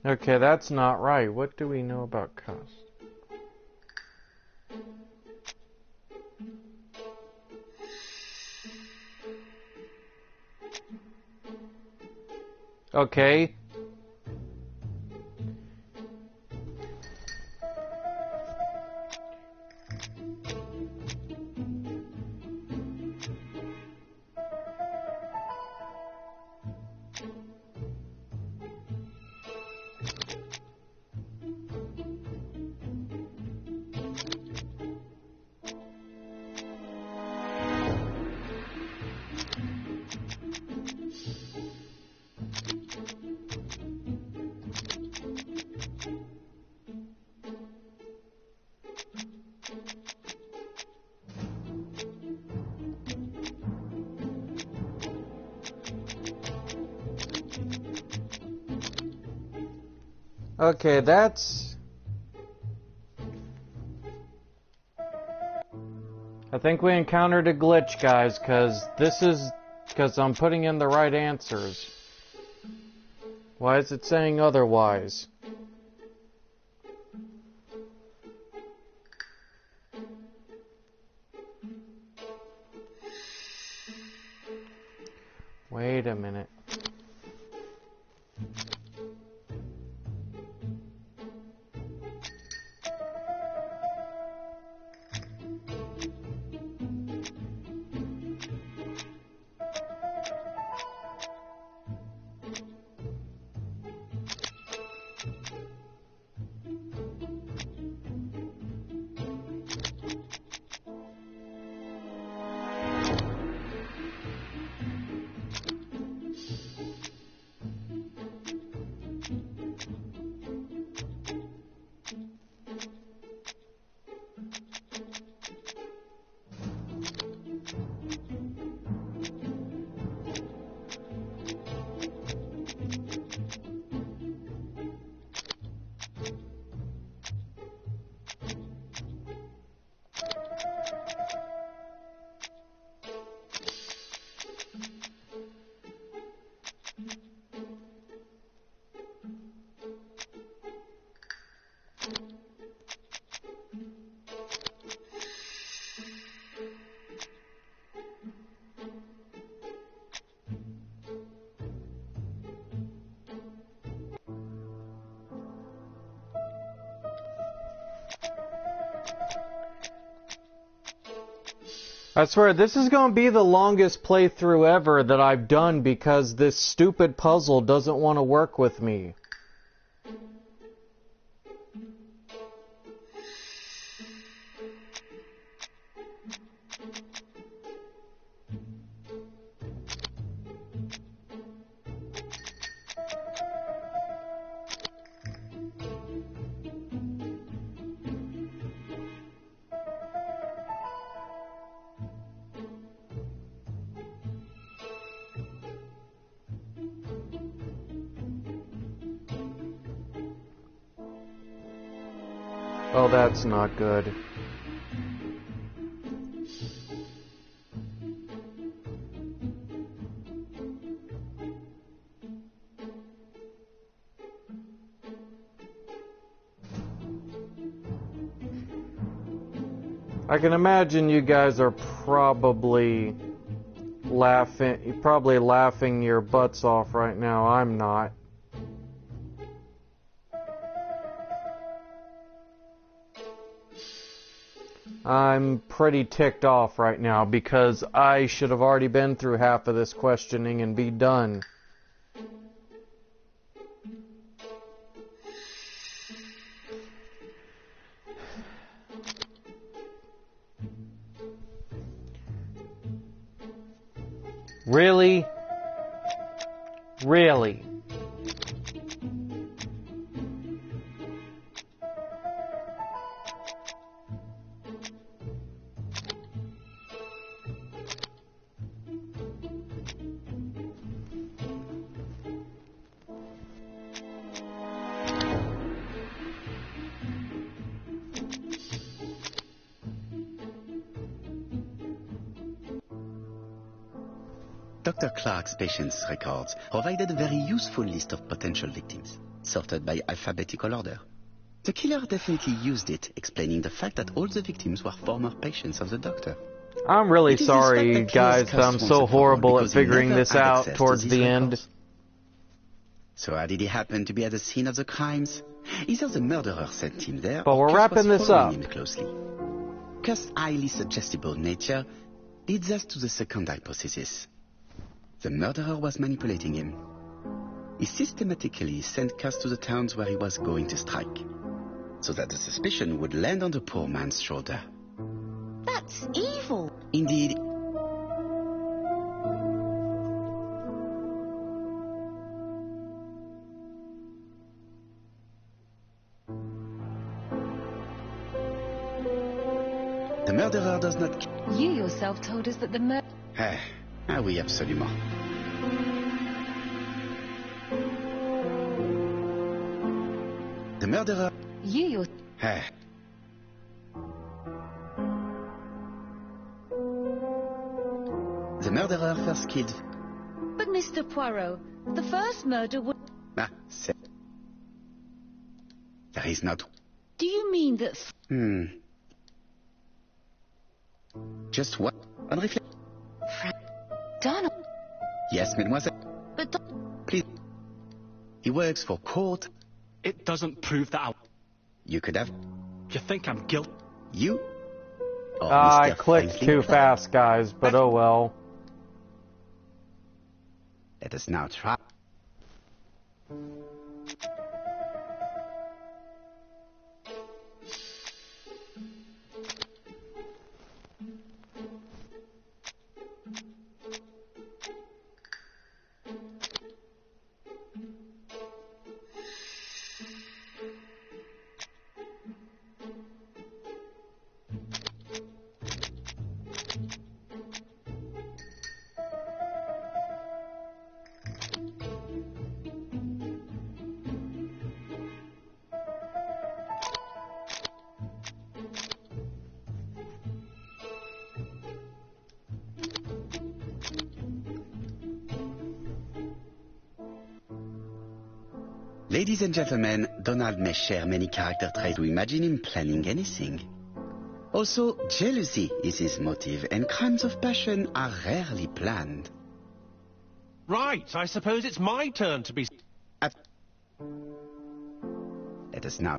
Okay, that's not right. What do we know about Cust? Okay. Okay, that's... I think we encountered a glitch, guys, because I'm putting in the right answers. Why is it saying otherwise? Wait a minute. I swear, this is going to be the longest playthrough ever that I've done because this stupid puzzle doesn't want to work with me. Oh, that's not good. I can imagine you guys are probably laughing your butts off right now. I'm not. I'm pretty ticked off right now because I should have already been through half of this questioning and be done. Really? Really? Dr. Clark's patient's records provided a very useful list of potential victims, sorted by alphabetical order. The killer definitely used it, explaining the fact that all the victims were former patients of the doctor. I'm really sorry, guys, that I'm so horrible at figuring this out towards the end. So how did he happen to be at the scene of the crimes? Either the murderer sent him there, but we're wrapping this up. Him closely. Cust's highly suggestible nature leads us to the second hypothesis. The murderer was manipulating him. He systematically sent Cust to the towns where he was going to strike, so that the suspicion would land on the poor man's shoulder. That's evil. Indeed. The murderer does not... You yourself told us that the murder... Ah oui, absolument. The murderer... You're... The murderer first killed... But Mr. Poirot, the first murder would... There is not... Do you mean that... Just what? On reflect... Donald. Yes, mademoiselle. But... Please. He works for court. It doesn't prove that I... You could have... You think I'm guilty? You? Or I Mr. clicked Franklin too Clark? fast, guys, but oh well. Let us now try... Ladies and gentlemen, Donald may share many character traits to imagine him planning anything. Also, jealousy is his motive, and crimes of passion are rarely planned. Right, I suppose it's my turn to be... Let us now...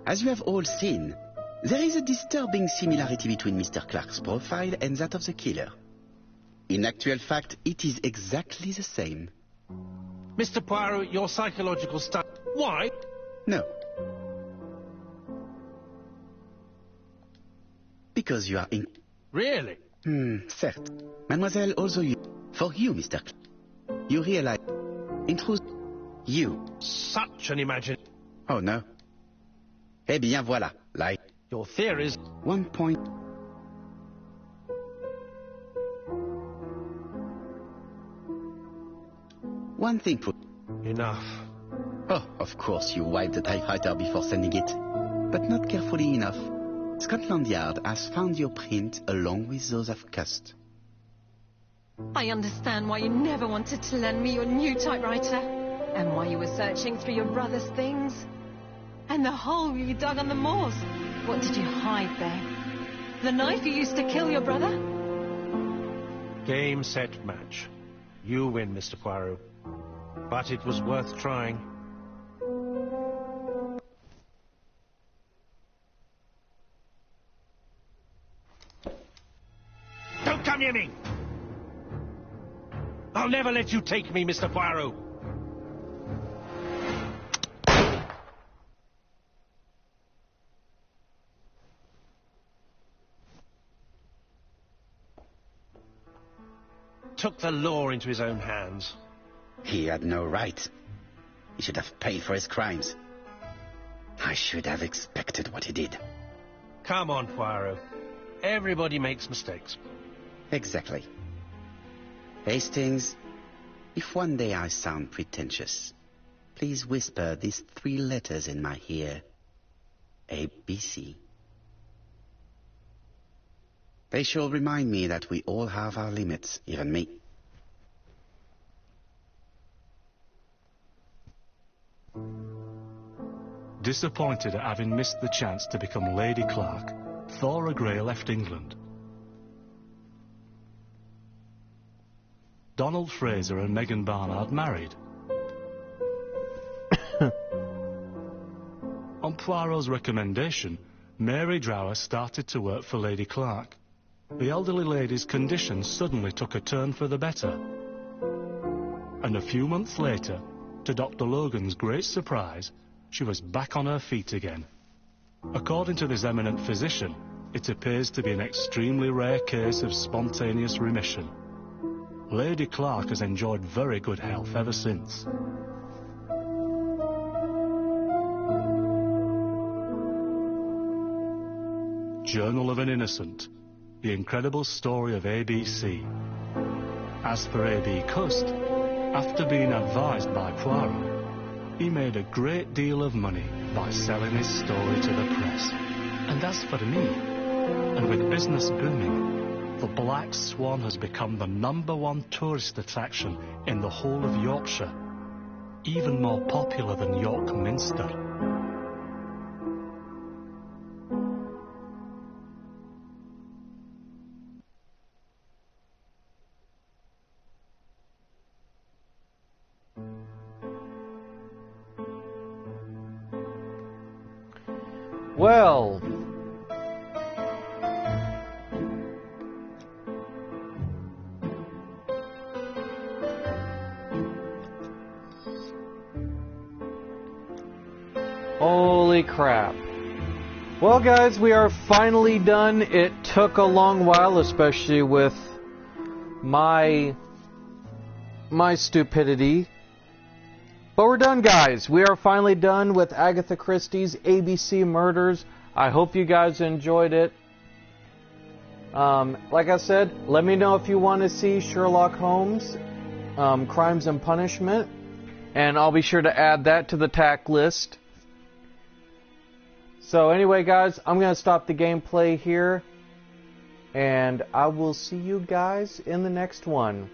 As you have all seen, there is a disturbing similarity between Mr. Clark's profile and that of the killer. In actual fact, it is exactly the same. Mr. Poirot, your psychological study... Why? No. Because you are in... Really? Certes. Mademoiselle, also you... For you, Mr. Clark. You realize... In truth... You... Such an imagine... Oh, no. Eh bien, voilà. Like... Your theories... 1 point... One thing for... Enough. Oh, of course, you wiped the typewriter before sending it. But not carefully enough. Scotland Yard has found your print along with those of Cust. I understand why you never wanted to lend me your new typewriter, and why you were searching through your brother's things. And the hole you dug on the moors. What did you hide there? The knife you used to kill your brother? Game, set, match. You win, Mr. Poirot. But it was worth trying. Don't come near me! I'll never let you take me, Mr. Poirot. Took the law into his own hands. He had no right. He should have paid for his crimes. I should have expected what he did. Come on, Poirot. Everybody makes mistakes. Exactly. Hastings, if one day I sound pretentious, please whisper these 3 letters in my ear. ABC. They shall remind me that we all have our limits, even me. Disappointed at having missed the chance to become Lady Clark, Thora Grey left England. Donald Fraser and Megan Barnard married. On Poirot's recommendation, Mary Drower started to work for Lady Clark. The elderly lady's condition suddenly took a turn for the better. And a few months later, to Dr. Logan's great surprise, she was back on her feet again. According to this eminent physician, it appears to be an extremely rare case of spontaneous remission. Lady Clark has enjoyed very good health ever since. Journal of an Innocent. The incredible story of ABC. As for A.B. Cust, after being advised by Poirot, he made a great deal of money by selling his story to the press. And as for me, and with business booming, the Black Swan has become the #1 tourist attraction in the whole of Yorkshire, even more popular than York Minster. Well, holy crap. Well, guys, we are finally done. It took a long while, especially with my stupidity. But we're done, guys. We are finally done with Agatha Christie's ABC Murders. I hope you guys enjoyed it. Like I said, let me know if you want to see Sherlock Holmes, Crimes and Punishment, and I'll be sure to add that to the TAC list. So anyway, guys, I'm going to stop the gameplay here, and I will see you guys in the next one.